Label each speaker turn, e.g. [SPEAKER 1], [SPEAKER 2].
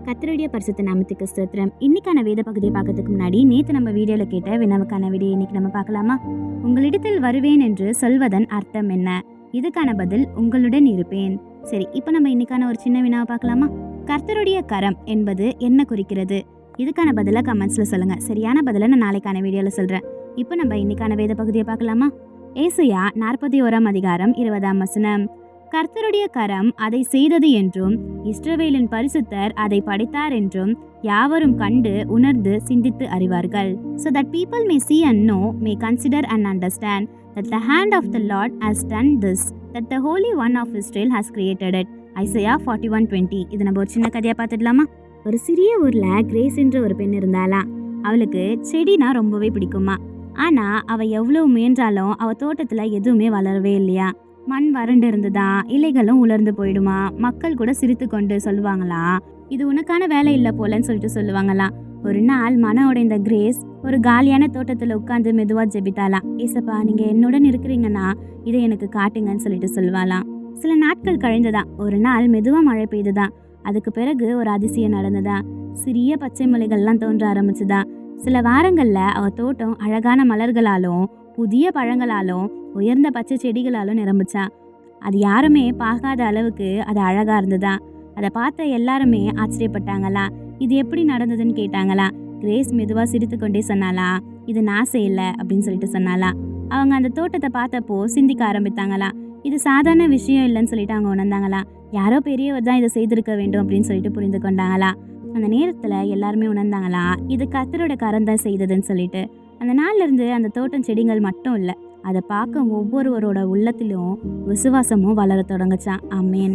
[SPEAKER 1] கர்த்தருடைய பரிசுத்த நாமத்துக்கு ஸ்தோத்திரம். இன்னைக்கான வேத பகுதியை பார்க்கறதுக்கு முன்னாடி நேத்து நம்ம வீடியோல கேட்ட வினாவுக்கான விடையை இன்னைக்கு நம்ம பார்க்கலாமா? உங்களிடத்தில் வருவேன் என்று சொல்வதன் அர்த்தம் என்ன? இதுக்கான பதில் உங்களுடன் இருப்பேன். சரி, இப்போ நம்ம இன்னைக்கான ஒரு சின்ன வினாவை பார்க்கலாமா? கர்த்தருடைய கரம் என்பது என்ன குறிக்கிறது? இதுக்கான பதிலை கமெண்ட்ஸ்ல சொல்லுங்க. சரியான பதிலை நான் நாளைக்கான வீடியோல சொல்றேன். இப்போ நம்ம இன்னைக்கான வேத பகுதியை பார்க்கலாமா? ஏசாயா 41 அதிகாரம் 20 வசனம். கர்த்தருடைய கரம் அதை செய்தது என்றும் இஸ்ரவேலின் பரிசுத்தர் அதை படைத்தார் என்றும் யாவரும் கண்டு உணர்ந்து சிந்தித்து அறிவார்கள். So that people may see and know, may consider and understand that the hand of the Lord has done this, that the Holy One of Israel has created it. Isaiah 41:20. இது நம்ம ஒரு சின்ன கதையா பார்த்துடலாமா? ஒரு சிறிய ஊர்ல கிரேஸ் என்ற ஒரு பெண் இருந்தாலாம். அவளுக்கு செடினா ரொம்பவே பிடிக்குமா. ஆனா அவ எவ்வளவு முயன்றாலும் அவ தோட்டத்துல எதுவுமே வளரவே இல்லையா. மண் வறண்டு இருந்ததா, இலைகளும் உலர்ந்து போயிடுமா. மக்கள் கூட சிரித்து கொண்டு சொல்லுவாங்களா, இது உனக்கான வேலை இல்லை போலன்னு சொல்லிட்டு சொல்லுவாங்களாம். ஒரு நாள் மன உடைந்த கிரேஸ் ஒரு காலியான தோட்டத்துல உட்கார்ந்து மெதுவா ஜெபித்தாலாம். ஏசப்பா, நீங்க என்னுடன் இருக்கிறீங்கன்னா இதை எனக்கு காட்டுங்கன்னு சொல்லிட்டு சொல்லுவாளாம். சில நாட்கள் கழிந்துதான் ஒரு நாள் மெதுவா மழை பெய்துதான். அதுக்கு பிறகு ஒரு அதிசயம் நடந்ததா. சிறிய பச்சை மலைகள்லாம் தோன்ற ஆரம்பிச்சுதான். சில வாரங்கள்ல அவ தோட்டம் அழகான மலர்களாலும் புதிய பழங்களாலும் உயர்ந்த பச்சை செடிகளாலும் நிரம்பிச்சா. அது யாருமே பார்க்காத அளவுக்கு அது அழகா இருந்ததா. அதை பார்த்த எல்லாருமே ஆச்சரியப்பட்டாங்களா. இது எப்படி நடந்ததுன்னு கேட்டாங்களா. கிரேஸ் மெதுவா சிரித்து கொண்டே சொன்னாலா, இது நான் செய்யல அப்படின்னு சொல்லிட்டு சொன்னாலா. அவங்க அந்த தோட்டத்தை பார்த்தப்போ சிந்திக்க ஆரம்பித்தாங்களா. இது சாதாரண விஷயம் இல்லைன்னு சொல்லிட்டு அவங்க உணர்ந்தாங்களா. யாரோ பெரியவர் தான் இதை செய்திருக்க வேண்டும் அப்படின்னு சொல்லிட்டு புரிந்து கொண்டாங்களா. அந்த நேரத்துல எல்லாருமே உணர்ந்தாங்களா, இது கர்த்தரோட கரம் தான் செய்ததுன்னு சொல்லிட்டு. அந்த நாள்ல இருந்து அந்த தோட்டம் செடிகள் மட்டும் இல்லை, அதை பார்க்க ஒவ்வொருவரோட உள்ளத்திலும் விசுவாசமும் வளர தொடங்குச்சான். ஆமேன்.